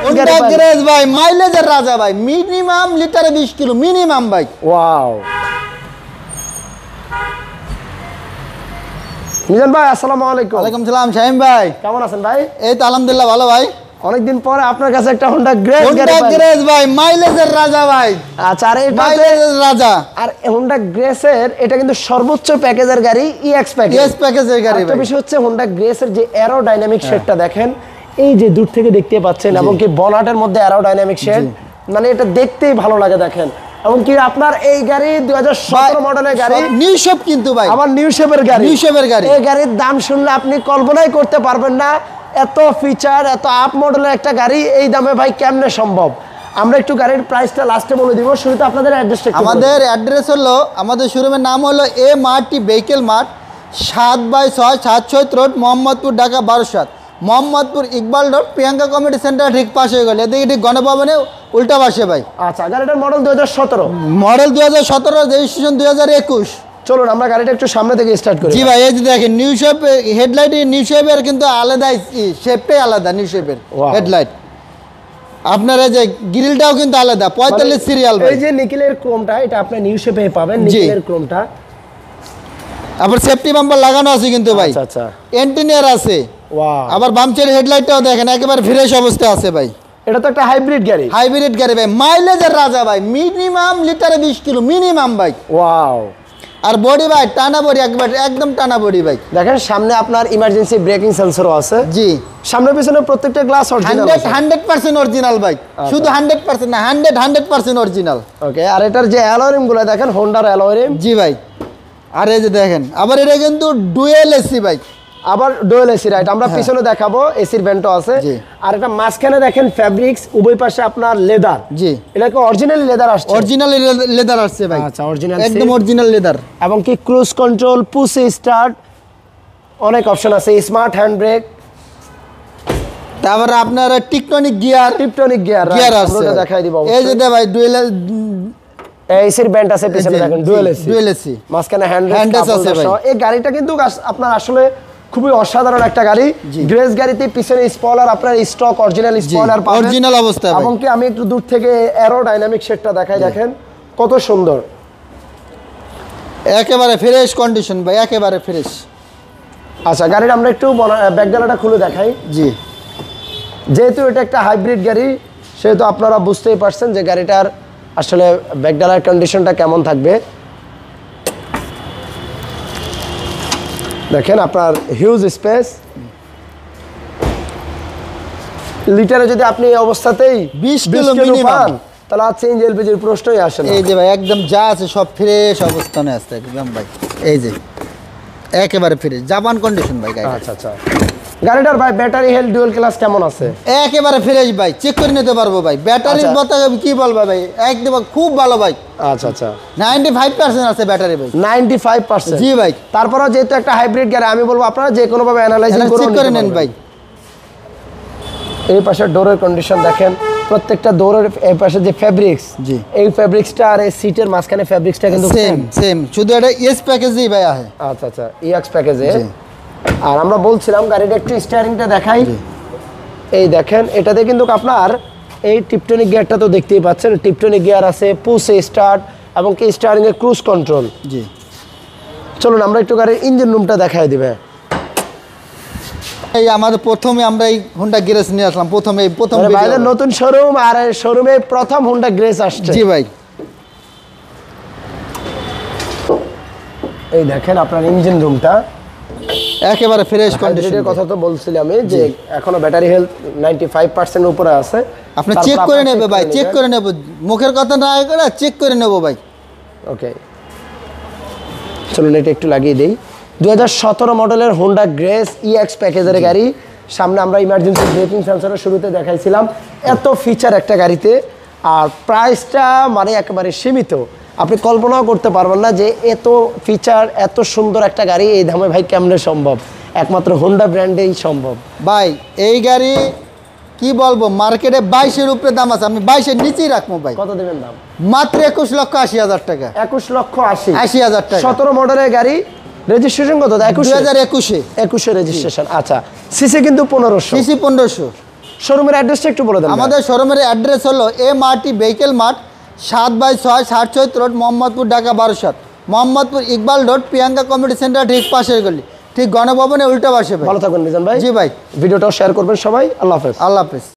Honda grace ভাই, মাইলেজের রাজা ভাই, মিনিমাম লিটারে 20 কিলো মিনিমাম ভাই। ওয়াও। মিজান ভাই আসসালামু আলাইকুম। ওয়ালাইকুম সালাম শাহিম ভাই, কেমন আছেন ভাই? এই তো আলহামদুলিল্লাহ ভালো ভাই। অনেকদিন পরে আপনার কাছে একটা হোন্ডা গ্রেস ভাই, মাইলেজের রাজা ভাই। আচ্ছা, আর এটা মাইলেজের রাজা। আর হোন্ডা গ্রেসের এটা কিন্তু সর্বোচ্চ প্যাকেজের গাড়ি, ইএক্স প্যাকেজ। ইএক্স প্যাকেজের গাড়ি ভাই। একটা বিষয় হচ্ছে হোন্ডা গ্রেসের যে অ্যারোডাইনামিক শেডটা দেখেন, এই যে দূর থেকে দেখতে পাচ্ছেন, এবং কি বনাটের মধ্যে অ্যারোডাইনামিক শেড, মানে এটা দেখতেই ভালো লাগে দেখেন। এবং কি আপনার এই গাড়ি 2017 মডেলের গাড়ি, নিউ শেপ কিন্তু ভাই, আবার নিউ শেপের গাড়ি। নিউ শেপের গাড়ি। এই গাড়ির দাম শুনলে আপনি কল্পনাই করতে পারবেন না, এত ফিচার, এত আপ মডেলের একটা গাড়ি এই দামে ভাই কেমনে সম্ভব। আমরা একটু গাড়ির প্রাইসটা লাস্টে বলে দিব, শুরুতে আপনাদের অ্যাড্রেসটা। আমাদের অ্যাড্রেস হলো, আমাদের শোরুমের নাম হলো MRT vehicle mart, 7/6 7 road, Mohammadpur, Dhaka 12/7। Mohammadpur Iqbal road, Priyanka community centre ঠিক পাশে হয়ে গেল, এদিকে ঠিক গণভবনে উল্টা পাশে ভাই। আচ্ছা, গাড়িটার মডেল 2017, মডেল 2017, রেজিস্ট্রেশন 2021। চলুন আমরা গাড়িটা একটু সামনে থেকে স্টার্ট করি। জি ভাই, এই যে দেখেন নিউ শেপ হেডলাইট, নিউ শেপের কিন্তু আলাদা শেপটাই আলাদা, নিউ শেপের হেডলাইট। আপনার এই যে গ্রিলটাও কিন্তু আলাদা, 45 সিরিয়াল ভাই। এই যে নিকেলের ক্রোমটা, এটা আপনি নিউ শেপে পাবেন, নিকেলের ক্রোমটা। আবার সেফটি বাম্পার লাগানো আছে কিন্তু ভাই। আচ্ছা আচ্ছা, এন্টিনিয়ার আছে। ওয়াও। আবার বামচের হেডলাইটটাও দেখেন একেবারে ফ্রেশ অবস্থায় আছে ভাই। এটা তো একটা হাইব্রিড গাড়ি। হাইব্রিড গাড়ি ভাই, মাইলেজের রাজা ভাই, মিনিমাম লিটারে 20 কিলো মিনিমাম ভাই। ওয়াও। আর বডি ভাই টানা বডি, একদম টানা বডি ভাই। দেখেন সামনে আপনার ইমার্জেন্সি ব্রেকিং সেন্সরও আছে। জি, সামনে পিছনে প্রত্যেকটা গ্লাস অরিজিনাল, 100% অরিজিনাল ভাই। শুধু 100% না, 100% অরিজিনাল। ওকে, আর এটার যে অ্যালয় রিম গুলো দেখেন, হোন্ডার অ্যালয় রিম। জি ভাই, আর এই যে দেখেন, আবার এটা কিন্তু ডুয়েল এসি ভাই, আবার ডুয়েল এসি, রাইট। আমরা পিছনে দেখাবো, এসির ভেন্টও আছে। আর এটা মাঝখানে দেখেন ফ্যাব্রিক্স, উভয় পাশে আপনার লেদার। জি, এটা কি অরিজিনাল লেদার আসছে? অরিজিনাল লেদার আসছে ভাই। আচ্ছা, অরিজিনাল, একদম অরিজিনাল লেদার। এবং কি ক্রুজ কন্ট্রোল, পুশ স্টার্ট, অনেক অপশন আছে, স্মার্ট হ্যান্ড ব্রেক। তারপরে আপনার টিকটনিক গিয়ার আছে, দেখাই দিব। এই যে ভাই ডুয়েল এসির ভেন্ট আছে পিছনে দেখেন, ডুয়েল এসি, মাঝখানে হ্যান্ড আছে ভাই। এই গাড়িটা কিন্তু আপনার আসলে খুবই অসাধারণ একটা গাড়ি। গ্রেস গাড়িতে পিছনে স্পয়লার আপনার স্টক অরিজিনাল স্পয়লার পাবেন, অরিজিনাল অবস্থা। এবং কি আমি একটু দূর থেকে অ্যারোডাইনামিক শেডটা দেখাই, দেখেন কত সুন্দর, একেবারে ফ্রেশ কন্ডিশন ভাই, একেবারে ফ্রেশ। আচ্ছা, গাড়ির আমরা একটু ব্যাকডালাটা খুলে দেখাই। জি, যেহেতু এটা একটা হাইব্রিড গাড়ি, সেহেতু আপনারা বুঝতেই পারছেন যে গাড়িটার আসলে ব্যাকডালার কন্ডিশনটা কেমন থাকবে। দেখেন আপনার হিউজ স্পেস। লিটারে যদি আপনি এই অবস্থাতেই 20 কিলো পান, তাহলে আর চেঞ্জ এলপিজির প্রশ্নই আসে না। এই যে ভাই একদম যা আছে সব ফ্রেশ অবস্থানে আছে একদম ভাই। এই যে একেবারে ফ্রেশ, জাপান কন্ডিশন ভাই গাড়ি। আচ্ছা আচ্ছা, গাড়িটার ভাই ব্যাটারি হেলথ ডুয়াল ক্লাস কেমন আছে? একেবারে ফ্রেশ ভাই, চেক করে নিতে পারবো ভাই। ব্যাটারির কথা কি বলবো ভাই, একদম খুব ভালো ভাই। আচ্ছা আচ্ছা, 95% আছে ব্যাটারি ভাই, 95%। জি ভাই। তারপরেও যেহেতু একটা হাইব্রিড গাড়ি, আমি বলবো আপনারা যে কোনো ভাবে অ্যানালাইজিং করে নেন ভাই। এই পাশে ডোরের কন্ডিশন দেখেন, প্রত্যেকটা ডোরের এই পাশে যে ফেব্রিক্স, জি, এই ফেব্রিক্সটা আর এই সিটের মাঝখানে ফেব্রিক্সটা কিন্তু সেম, শুধু এটা এস প্যাকেজেই ভাই আছে। আচ্ছা আচ্ছা, ইএক্স প্যাকেজে। আর আমরা বলছিলাম গাড়িটা একটু স্টিয়ারিংটা দেখাই। এই দেখেন, এটাতে কিন্তু আপনার এই টিপটনিক গিয়ারটা তো দেখতেই পাচ্ছেন, টিপটনিক গিয়ার আছে, পুশ স্টার্ট, এবং কি স্টিয়ারিং এর ক্রুজ কন্ট্রোল। জি, চলুন আমরা একটু গাড়ির ইঞ্জিন রুমটা দেখাই দিবে। এই আমাদের প্রথমে আমরা এই হোন্ডা গ্রেস নিয়ে আসলাম, প্রথম ভাইদের নতুন শোরুম, আর এই শোরুমে প্রথম হোন্ডা গ্রেস আসছে। জি ভাই, এই দেখেন আপনার ইঞ্জিন রুমটা একেবারে ফ্রেশ কন্ডিশনের কথা তো বলছিলাম আমি, যে এখনো ব্যাটারি হেলথ 95% উপরে আছে। আপনি চেক করে নেবে ভাই, চেক করে নেব, মুখের কথা না করে চেক করে নেব ভাই। ওকে, চলুন এটা একটু লাগিয়ে দেই। 2017 মডেলের হোন্ডা গ্রেস ইএক্স প্যাকেজের গাড়ি। সামনে আমরা ইমার্জেন্সি ব্রেকিং সেন্সরের শুরুতে দেখাইছিলাম, এত ফিচার একটা গাড়িতে, আর প্রাইসটা মানে একেবারে সীমিত। আপনি কল্পনাও করতে পারবেন না যে এত ফিচার, এত সুন্দর একটা গাড়ি এই দামে ভাই কেমনে সম্ভব। একমাত্র হোন্ডা ব্র্যান্ডেই সম্ভব ভাই। এই গাড়ি কি বলবো, মার্কেটে 22-এর উপরে দাম আছে, আমি 22-এর নিচেই রাখবো ভাই। কত দেবেন দাম? মাত্র 21,80,000 টাকা। 21,80,000 টাকা। 17 মডেলের গাড়ি, রেজিস্ট্রেশন কত? 2021 রেজিস্ট্রেশন। আচ্ছা, সিসি কিন্তু 1500। সিসি 1500। শোরুমের অ্যাড্রেসটা একটু বলে দেন। আমাদের শোরুমের অ্যাড্রেস হলো MRT vehicle mart 7/6 60 road Mohammadpur Dhaka 12/7 Mohammadpur Iqbal road Priyanka community centre ঠিক পাশের গলি, ঠিক গণভবনের উল্টা পাশে ভাই। ভালো থাকবেন মিজান ভাই। জি ভাই, ভিডিওটাও শেয়ার করবেন সবাই। আল্লাহ হাফেজ। আল্লাহ হাফেজ।